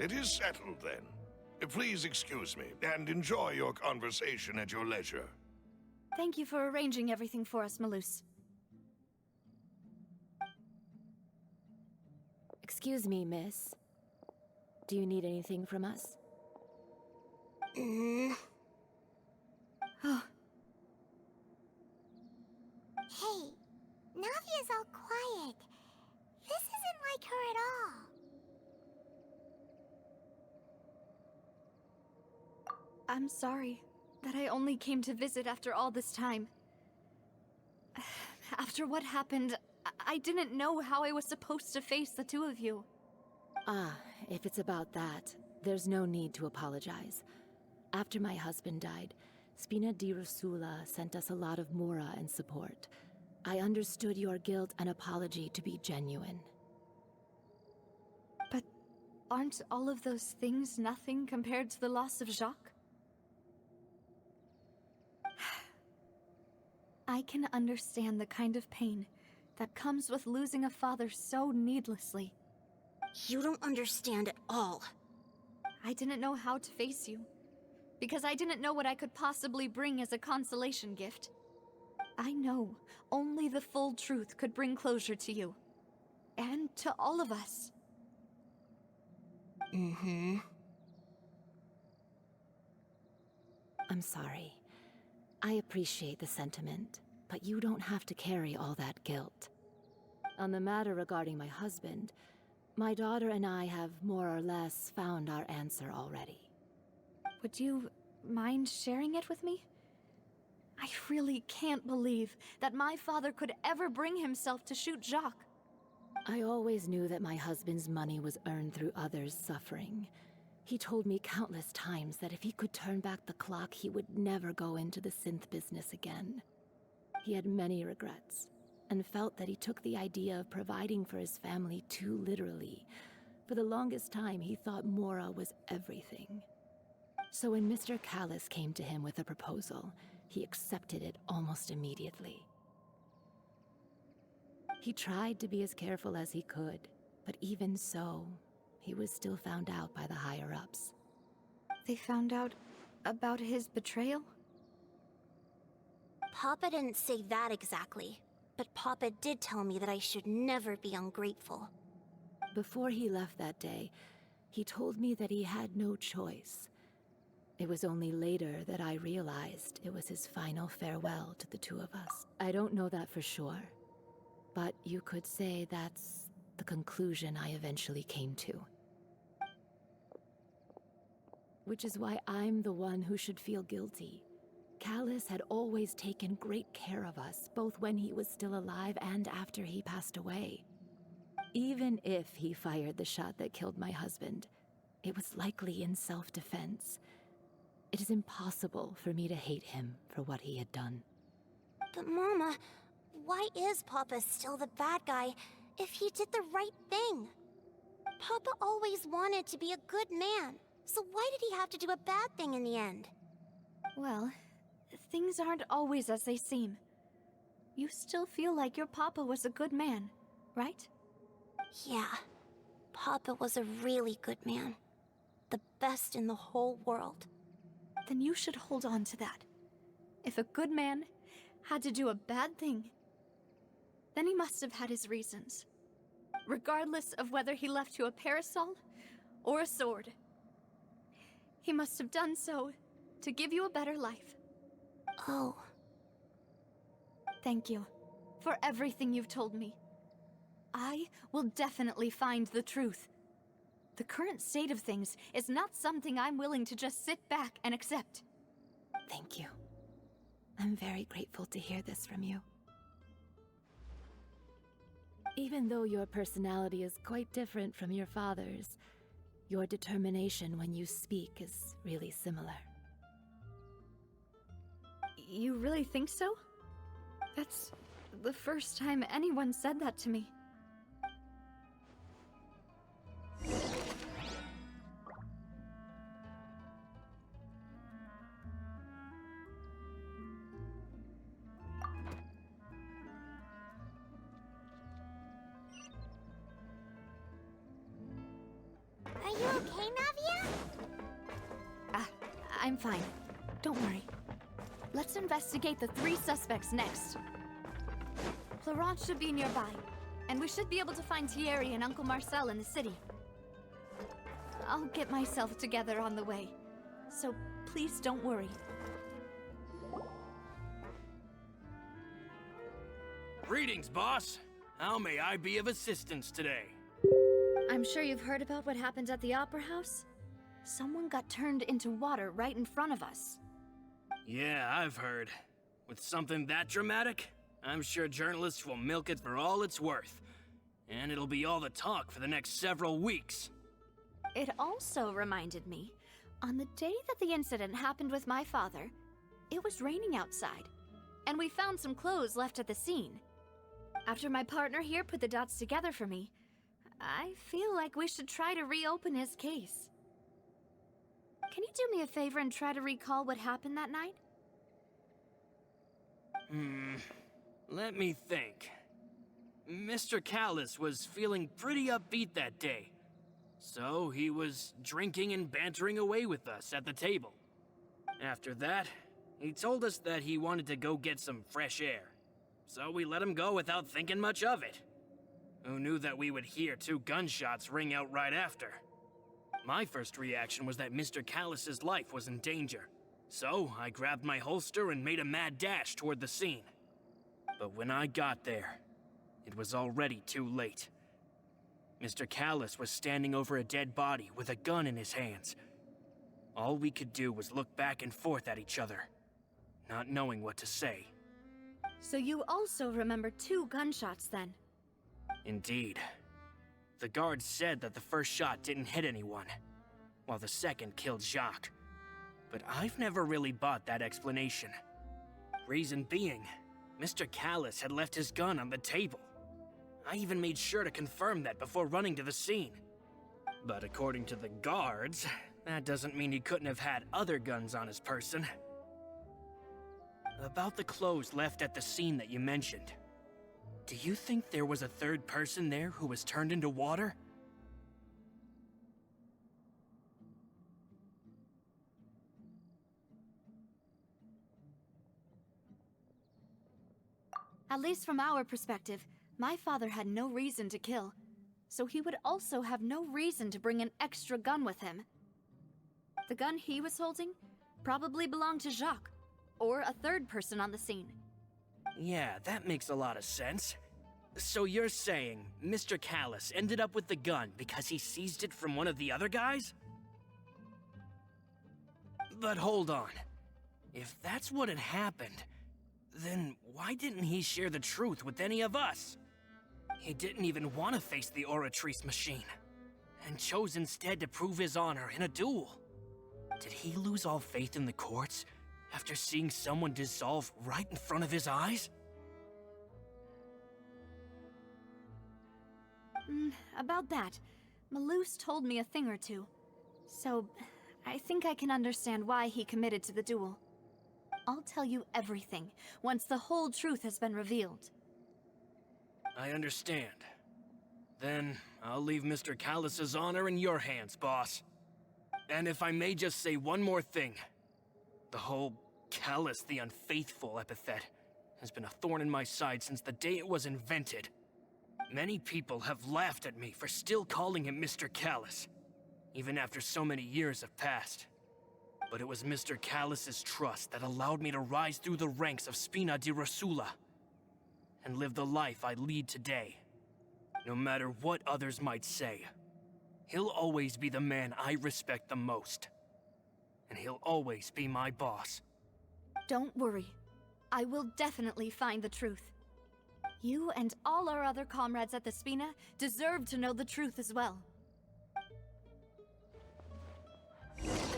It is settled, then. Please excuse me, and enjoy your conversation at your leisure. Thank you for arranging everything for us, Malus. Excuse me, miss. Do you need anything from us? Oh, Hey, Navia's all quiet. This isn't like her at all. I'm sorry that I only came to visit after all this time. After what happened, I didn't know how I was supposed to face the two of you. Ah, if it's about that, there's no need to apologize. After my husband died, Spina di Rusula sent us a lot of mora and support. I understood your guilt and apology to be genuine. But aren't all of those things nothing compared to the loss of Jacques? I can understand the kind of pain that comes with losing a father so needlessly. You don't understand at all. I didn't know how to face you, because I didn't know what I could possibly bring as a consolation gift. I know only the full truth could bring closure to you, and to all of us. I'm sorry. I appreciate the sentiment, but you don't have to carry all that guilt. On the matter regarding my husband, my daughter and I have more or less found our answer already. Would you mind sharing it with me? I really can't believe that my father could ever bring himself to shoot Jacques. I always knew that my husband's money was earned through others' suffering. He told me countless times that if he could turn back the clock, he would never go into the synth business again. He had many regrets, and felt that he took the idea of providing for his family too literally. For the longest time, he thought Mora was everything. So when Mr. Callis came to him with a proposal, he accepted it almost immediately. He tried to be as careful as he could, but even so, he was still found out by the higher-ups. They found out about his betrayal? Papa didn't say that exactly, but Papa did tell me that I should never be ungrateful. Before he left that day, he told me that he had no choice. It was only later that I realized it was his final farewell to the two of us. I don't know that for sure, but you could say that's the conclusion I eventually came to. Which is why I'm the one who should feel guilty. Callis had always taken great care of us, both when he was still alive and after he passed away. Even if he fired the shot that killed my husband, it was likely in self-defense. It is impossible for me to hate him for what he had done. But Mama, why is Papa still the bad guy if he did the right thing? Papa always wanted to be a good man, so why did he have to do a bad thing in the end? Well, things aren't always as they seem. You still feel like your papa was a good man, right? Yeah, Papa was a really good man. The best in the whole world. Then you should hold on to that. If a good man had to do a bad thing, then he must have had his reasons. Regardless of whether he left you a parasol or a sword. He must have done so to give you a better life. Oh. Thank you for everything you've told me. I will definitely find the truth. The current state of things is not something I'm willing to just sit back and accept. Thank you. I'm very grateful to hear this from you. Even though your personality is quite different from your father's, your determination when you speak is really similar. You really think so? That's the first time anyone said that to me. Are you okay, Navia? I'm fine. Don't worry. Let's investigate the 3 suspects next. Florent should be nearby, and we should be able to find Thierry and Uncle Marcel in the city. I'll get myself together on the way, so please don't worry. Greetings, boss. How may I be of assistance today? I'm sure you've heard about what happened at the Opera House. Someone got turned into water right in front of us. Yeah, I've heard. With something that dramatic, I'm sure journalists will milk it for all it's worth. And it'll be all the talk for the next several weeks. It also reminded me, on the day that the incident happened with my father, it was raining outside, and we found some clothes left at the scene. After my partner here put the dots together for me, I feel like we should try to reopen his case. Can you do me a favor and try to recall what happened that night? Let me think. Mr. Callis was feeling pretty upbeat that day. So he was drinking and bantering away with us at the table. After that, he told us that he wanted to go get some fresh air. So we let him go without thinking much of it. Who knew that we would hear 2 gunshots ring out right after? My first reaction was that Mr. Callis's life was in danger. So I grabbed my holster and made a mad dash toward the scene. But when I got there, it was already too late. Mr. Callis was standing over a dead body with a gun in his hands. All we could do was look back and forth at each other, not knowing what to say. So you also remember 2 gunshots then? Indeed. The guard said that the first shot didn't hit anyone, while the second killed Jacques. But I've never really bought that explanation. Reason being, Mr. Callis had left his gun on the table. I even made sure to confirm that before running to the scene. But according to the guards, that doesn't mean he couldn't have had other guns on his person. About the clothes left at the scene that you mentioned, do you think there was a 3rd person there who was turned into water? At least from our perspective, my father had no reason to kill, so he would also have no reason to bring an extra gun with him. The gun he was holding probably belonged to Jacques, or a 3rd person on the scene. Yeah, that makes a lot of sense. So you're saying Mr. Callis ended up with the gun because he seized it from one of the other guys? But hold on. If that's what had happened, then why didn't he share the truth with any of us? He didn't even want to face the Oratrice machine, and chose instead to prove his honor in a duel. Did he lose all faith in the courts after seeing someone dissolve right in front of his eyes? About that, Malouse told me a thing or two, so I think I can understand why he committed to the duel. I'll tell you everything once the whole truth has been revealed. I understand. Then I'll leave Mr. Callis's honor in your hands, boss. And if I may just say one more thing, the whole Callis the Unfaithful epithet has been a thorn in my side since the day it was invented. Many people have laughed at me for still calling him Mr. Callis, even after so many years have passed. But it was Mr. Callis's trust that allowed me to rise through the ranks of Spina di Rosula and live the life I lead today. No matter what others might say, he'll always be the man I respect the most. And he'll always be my boss. Don't worry. I will definitely find the truth. You and all our other comrades at the Spina deserve to know the truth as well. Intel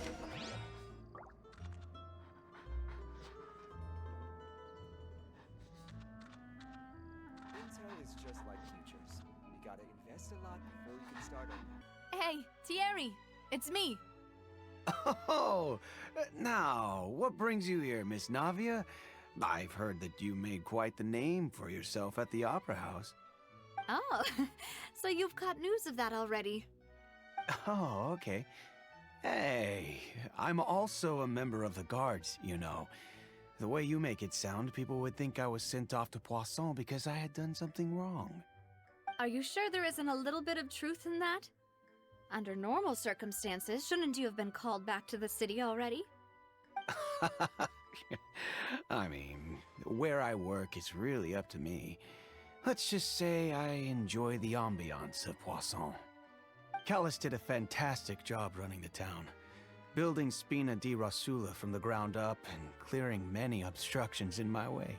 is just like futures. You gotta invest a lot before you can start earning. Hey, Thierry! It's me! Oh, now, what brings you here, Miss Navia? I've heard that you made quite the name for yourself at the Opera House. Oh, so you've caught news of that already. Oh, okay. Hey, I'm also a member of the guards, you know. The way you make it sound, people would think I was sent off to Poisson because I had done something wrong. Are you sure there isn't a little bit of truth in that? Under normal circumstances, shouldn't you have been called back to the city already? I mean, where I work is really up to me. Let's just say I enjoy the ambiance of Poisson. Callis did a fantastic job running the town, building Spina di Rasula from the ground up and clearing many obstructions in my way.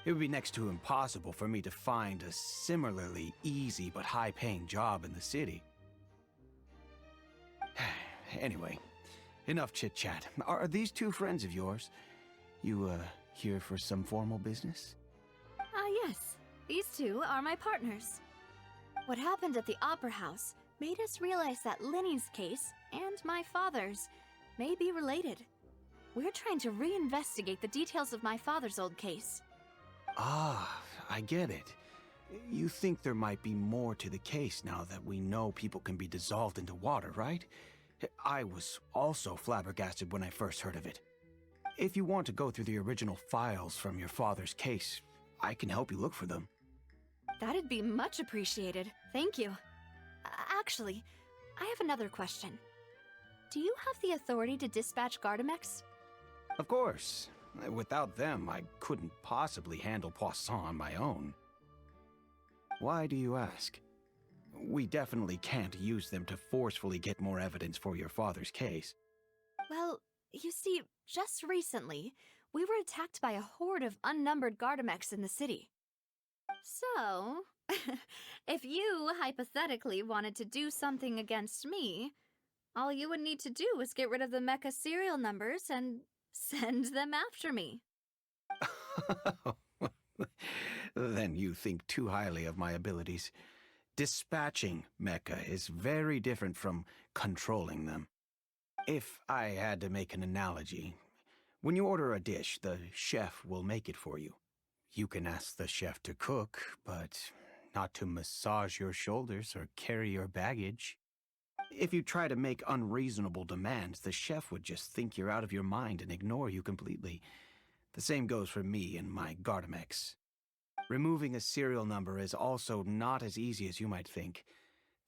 It would be next to impossible for me to find a similarly easy but high-paying job in the city. Anyway, enough chit-chat. Are these two friends of yours? You, here for some formal business? Yes. These two are my partners. What happened at the Opera House made us realize that Linny's case and my father's may be related. We're trying to reinvestigate the details of my father's old case. Ah, I get it. You think there might be more to the case now that we know people can be dissolved into water, right? I was also flabbergasted when I first heard of it. If you want to go through the original files from your father's case, I can help you look for them. That'd be much appreciated. Thank you. Actually, I have another question. Do you have the authority to dispatch Gardamex? Of course. Without them, I couldn't possibly handle Poisson on my own. Why do you ask? We definitely can't use them to forcefully get more evidence for your father's case. Well, you see, just recently, we were attacked by a horde of unnumbered Gardamex in the city. So, if you hypothetically wanted to do something against me, all you would need to do is get rid of the mecha serial numbers and send them after me. Then you think too highly of my abilities. Dispatching mecha is very different from controlling them. If I had to make an analogy, when you order a dish, the chef will make it for you. You can ask the chef to cook, but not to massage your shoulders or carry your baggage. If you try to make unreasonable demands, the chef would just think you're out of your mind and ignore you completely. The same goes for me and my Gardamex. Removing a serial number is also not as easy as you might think.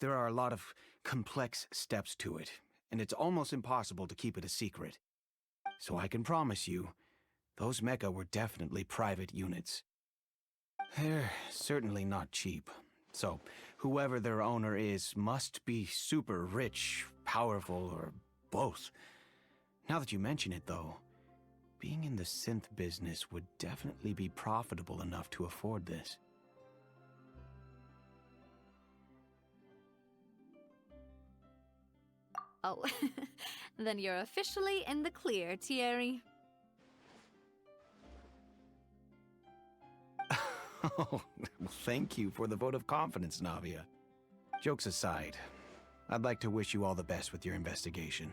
There are a lot of complex steps to it, and it's almost impossible to keep it a secret. So I can promise you, those mecha were definitely private units. They're certainly not cheap. So, whoever their owner is must be super rich, powerful, or both. Now that you mention it, though, being in the synth business would definitely be profitable enough to afford this. Oh, then you're officially in the clear, Thierry. Oh, well, thank you for the vote of confidence, Navia. Jokes aside, I'd like to wish you all the best with your investigation.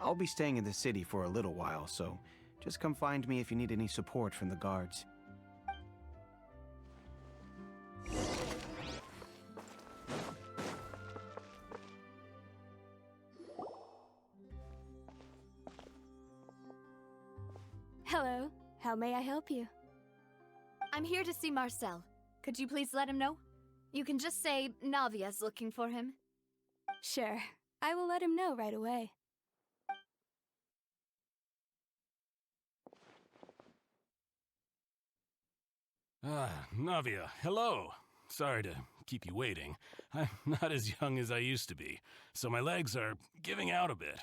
I'll be staying in the city for a little while, so just come find me if you need any support from the guards. Hello. How may I help you? I'm here to see Marcel. Could you please let him know? You can just say Navia's looking for him. Sure. I will let him know right away. Navia, hello. Sorry to keep you waiting. I'm not as young as I used to be, so my legs are giving out a bit.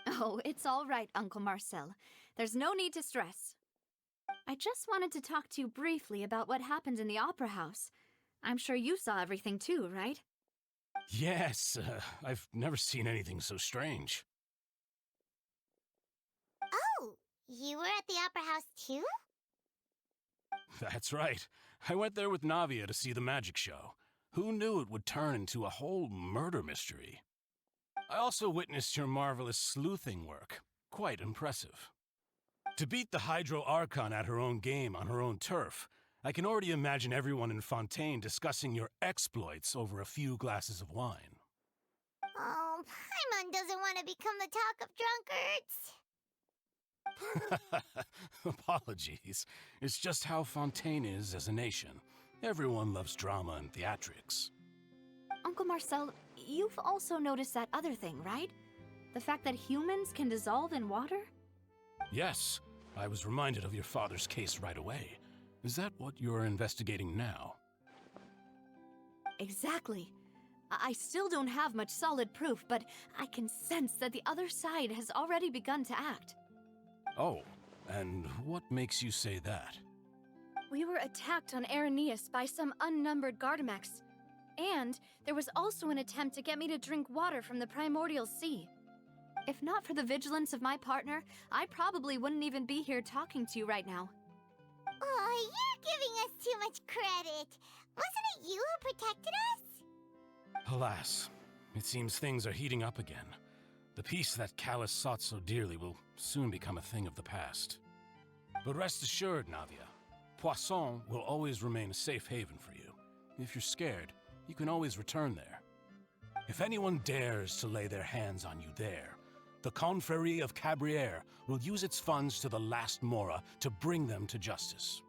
Oh, it's all right, Uncle Marcel. There's no need to stress. I just wanted to talk to you briefly about what happened in the Opera House. I'm sure you saw everything too, right? Yes, I've never seen anything so strange. Oh, you were at the Opera House too? That's right. I went there with Navia to see the magic show. Who knew it would turn into a whole murder mystery? I also witnessed your marvelous sleuthing work. Quite impressive. To beat the Hydro Archon at her own game on her own turf, I can already imagine everyone in Fontaine discussing your exploits over a few glasses of wine. doesn't want to become the talk of drunkards. Apologies. It's just how Fontaine is as a nation. Everyone loves drama and theatrics. Uncle Marcel, you've also noticed that other thing, right? The fact that humans can dissolve in water? Yes, I was reminded of your father's case right away. Is that what you're investigating now? Exactly. I still don't have much solid proof, but I can sense that the other side has already begun to act. Oh, and what makes you say that? We were attacked on Araneus by some unnumbered Gardamex. And there was also an attempt to get me to drink water from the primordial sea. If not for the vigilance of my partner, I probably wouldn't even be here talking to you right now. Oh, you're giving us too much credit. Wasn't it you who protected us? Alas, it seems things are heating up again. The peace that Callus sought so dearly will soon become a thing of the past. But rest assured, Navia, Poisson will always remain a safe haven for you. If you're scared, you can always return there. If anyone dares to lay their hands on you there, the Confrérie of Cabrières will use its funds to the last Mora to bring them to justice.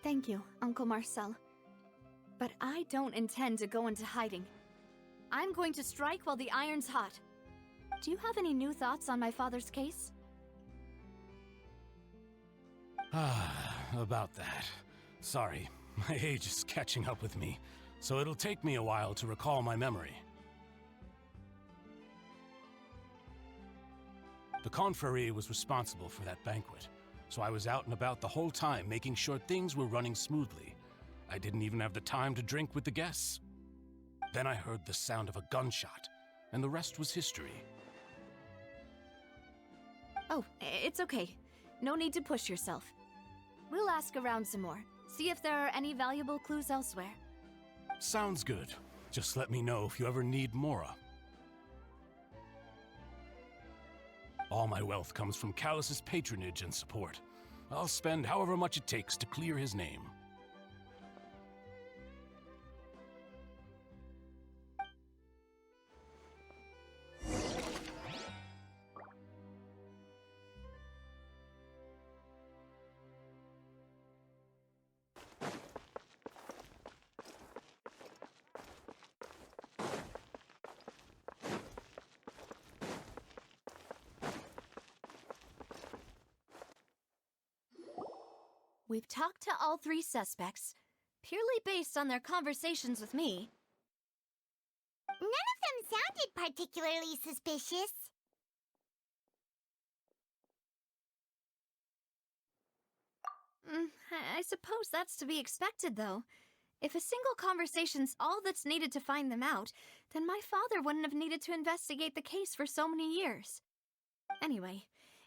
Thank you, Uncle Marcel. But I don't intend to go into hiding. I'm going to strike while the iron's hot. Do you have any new thoughts on my father's case? About that. Sorry, my age is catching up with me, so it'll take me a while to recall my memory. The Confrérie was responsible for that banquet, so I was out and about the whole time making sure things were running smoothly. I didn't even have the time to drink with the guests. Then I heard the sound of a gunshot, and the rest was history. Oh, it's okay. No need to push yourself. We'll ask around some more, see if there are any valuable clues elsewhere. Sounds good. Just let me know if you ever need Mora. All my wealth comes from Callus's patronage and support. I'll spend however much it takes to clear his name. We've talked to all three suspects, purely based on their conversations with me. None of them sounded particularly suspicious. I suppose that's to be expected, though. If a single conversation's all that's needed to find them out, then my father wouldn't have needed to investigate the case for so many years. Anyway,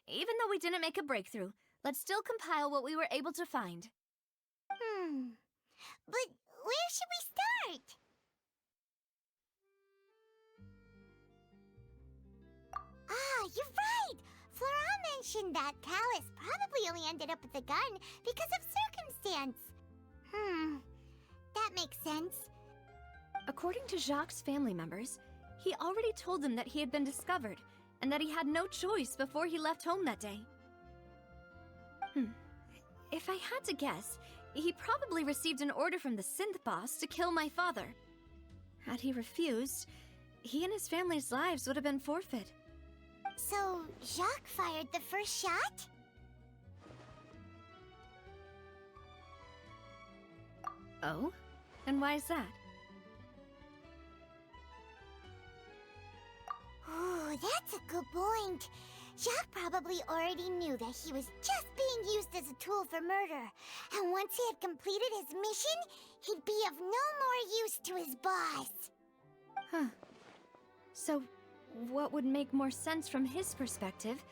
even though we didn't make a breakthrough, let's still compile what we were able to find. But where should we start? Ah, you're right! Flora mentioned that Callus probably only ended up with the gun because of circumstance. That makes sense. According to Jacques' family members, he already told them that he had been discovered, and that he had no choice before he left home that day. If I had to guess, he probably received an order from the synth boss to kill my father. Had he refused, he and his family's lives would have been forfeit. So, Jacques fired the first shot? Oh? And why is that? Ooh, that's a good point. Jacques probably already knew that he was just being used as a tool for murder. And once he had completed his mission, he'd be of no more use to his boss. So, what would make more sense from his perspective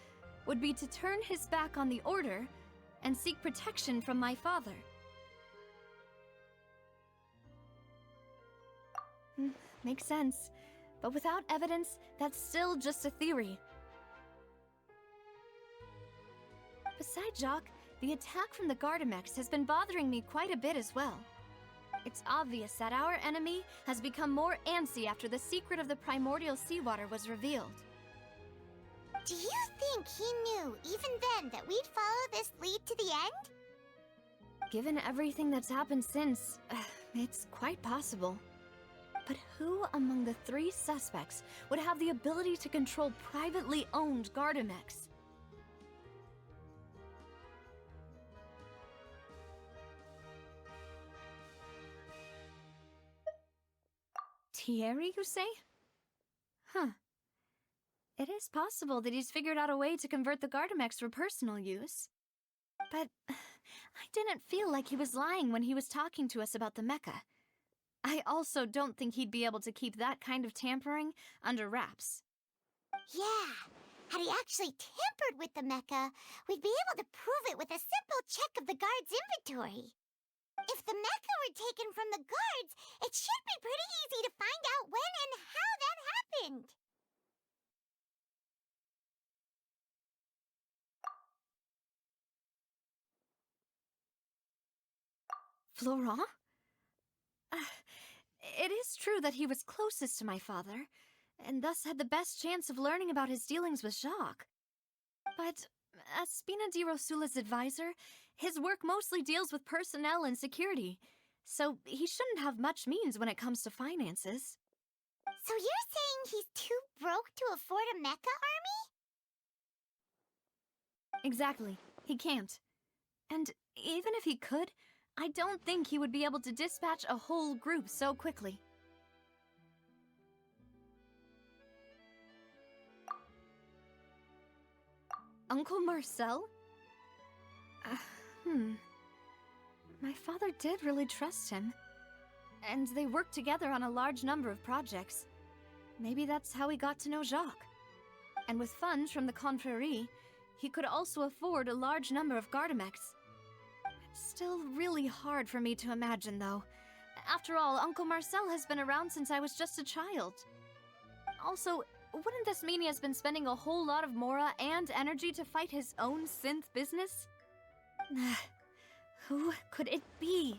would be to turn his back on the Order and seek protection from my father. Makes sense. But without evidence, that's still just a theory. Besides Jacques, the attack from the Gardamex has been bothering me quite a bit as well. It's obvious that our enemy has become more antsy after the secret of the primordial seawater was revealed. Do you think he knew, even then, that we'd follow this lead to the end? Given everything that's happened since, it's quite possible. But who among the 3 suspects would have the ability to control privately owned Gardamex? Thierry, you say? Huh. It is possible that he's figured out a way to convert the Gardamex for personal use. But I didn't feel like he was lying when he was talking to us about the mecha. I also don't think he'd be able to keep that kind of tampering under wraps. Yeah, had he actually tampered with the mecha, we'd be able to prove it with a simple check of the guard's inventory. If the mecha were taken from the guards, it should be pretty easy to find out when and how that happened. Florent? It is true that he was closest to my father, and thus had the best chance of learning about his dealings with Jacques. But as Spina di Rosula's advisor, his work mostly deals with personnel and security, so he shouldn't have much means when it comes to finances. So you're saying he's too broke to afford a mecha army? Exactly. He can't. And even if he could, I don't think he would be able to dispatch a whole group so quickly. Uncle Marcel? My father did really trust him. And they worked together on a large number of projects. Maybe that's how he got to know Jacques. And with funds from the Confrérie, he could also afford a large number of Gardamex. It's still really hard for me to imagine, though. After all, Uncle Marcel has been around since I was just a child. Also, wouldn't this mean he has been spending a whole lot of mora and energy to fight his own synth business? Who could it be?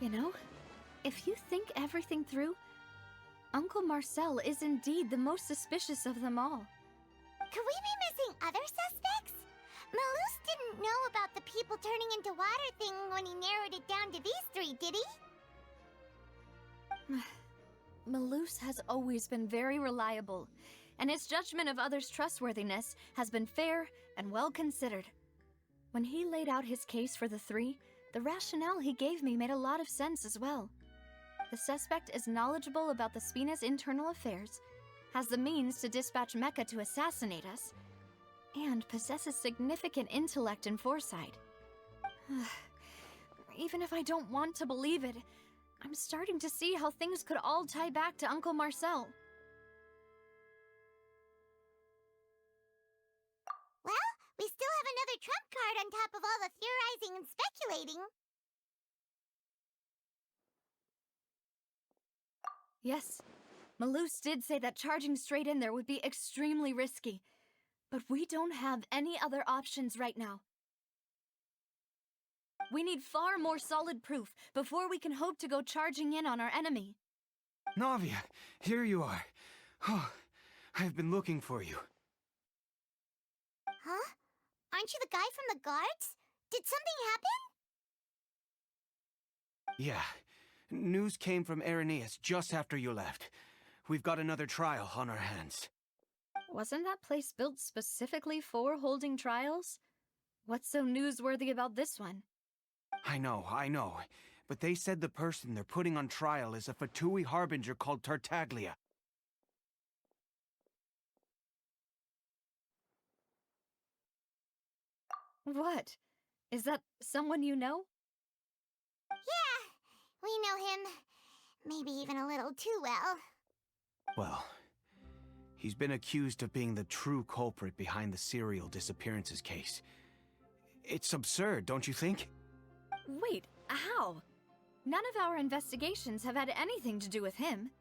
You know, if you think everything through, Uncle Marcel is indeed the most suspicious of them all. Could we be missing other suspects? Malus didn't know about the people turning into water thing when he narrowed it down to these 3, did he? Malus has always been very reliable, and his judgment of others' trustworthiness has been fair and well considered. When he laid out his case for the 3, the rationale he gave me made a lot of sense as well. The suspect is knowledgeable about the Spina's internal affairs, has the means to dispatch Mecha to assassinate us, and possesses significant intellect and foresight. Even if I don't want to believe it, I'm starting to see how things could all tie back to Uncle Marcel. Well, we still have another trump card on top of all the theorizing and speculating. Yes, Malus did say that charging straight in there would be extremely risky, but we don't have any other options right now. We need far more solid proof before we can hope to go charging in on our enemy. Navia, here you are. Oh, I've been looking for you. Huh? Aren't you the guy from the guards? Did something happen? Yeah. News came from Irenaeus just after you left. We've got another trial on our hands. Wasn't that place built specifically for holding trials? What's so newsworthy about this one? I know. But they said the person they're putting on trial is a Fatui harbinger called Tartaglia. What? Is that someone you know? Yeah, we know him. Maybe even a little too well. Well, he's been accused of being the true culprit behind the serial disappearances case. It's absurd, don't you think? Wait, how? None of our investigations have had anything to do with him.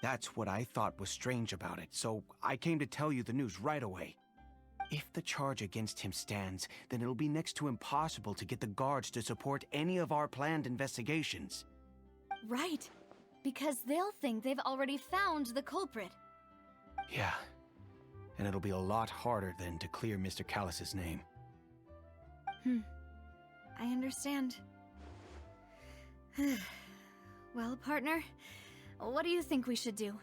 That's what I thought was strange about it, so I came to tell you the news right away. If the charge against him stands, then it'll be next to impossible to get the guards to support any of our planned investigations. Right. Because they'll think they've already found the culprit. Yeah. And it'll be a lot harder then to clear Mr. Callus's name. I understand. Well, partner, what do you think we should do?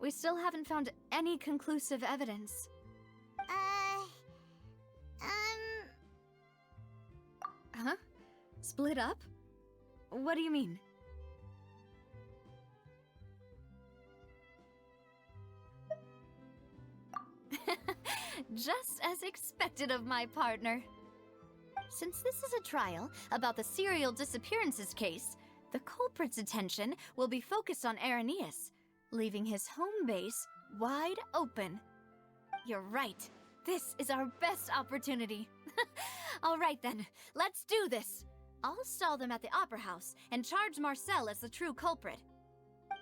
We still haven't found any conclusive evidence. Huh? Split up? What do you mean? Just as expected of my partner. Since this is a trial about the serial disappearances case, the culprit's attention will be focused on Irenaeus, leaving his home base wide open. You're right. This is our best opportunity. All right then, let's do this. I'll stall them at the Opera House and charge Marcel as the true culprit.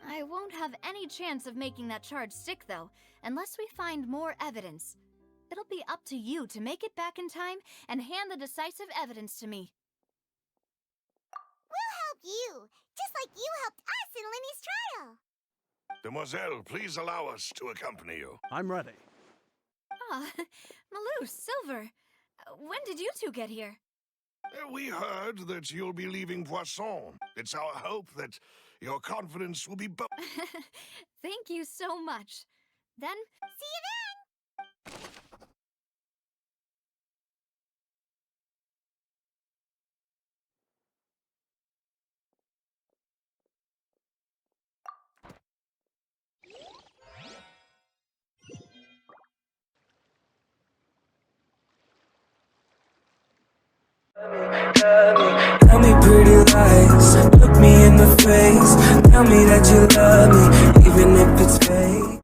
I won't have any chance of making that charge stick, though, unless we find more evidence. It'll be up to you to make it back in time and hand the decisive evidence to me. We'll help you, just like you helped us in Lenny's trial. Demoiselle, please allow us to accompany you. I'm ready. Ah, Malou, Silver, when did you two get here? We heard that you'll be leaving Poisson. It's our hope that your confidence will be Thank you so much. Then, See you then! Tell me pretty lies, look me in the face. Tell me that you love me, even if it's fake.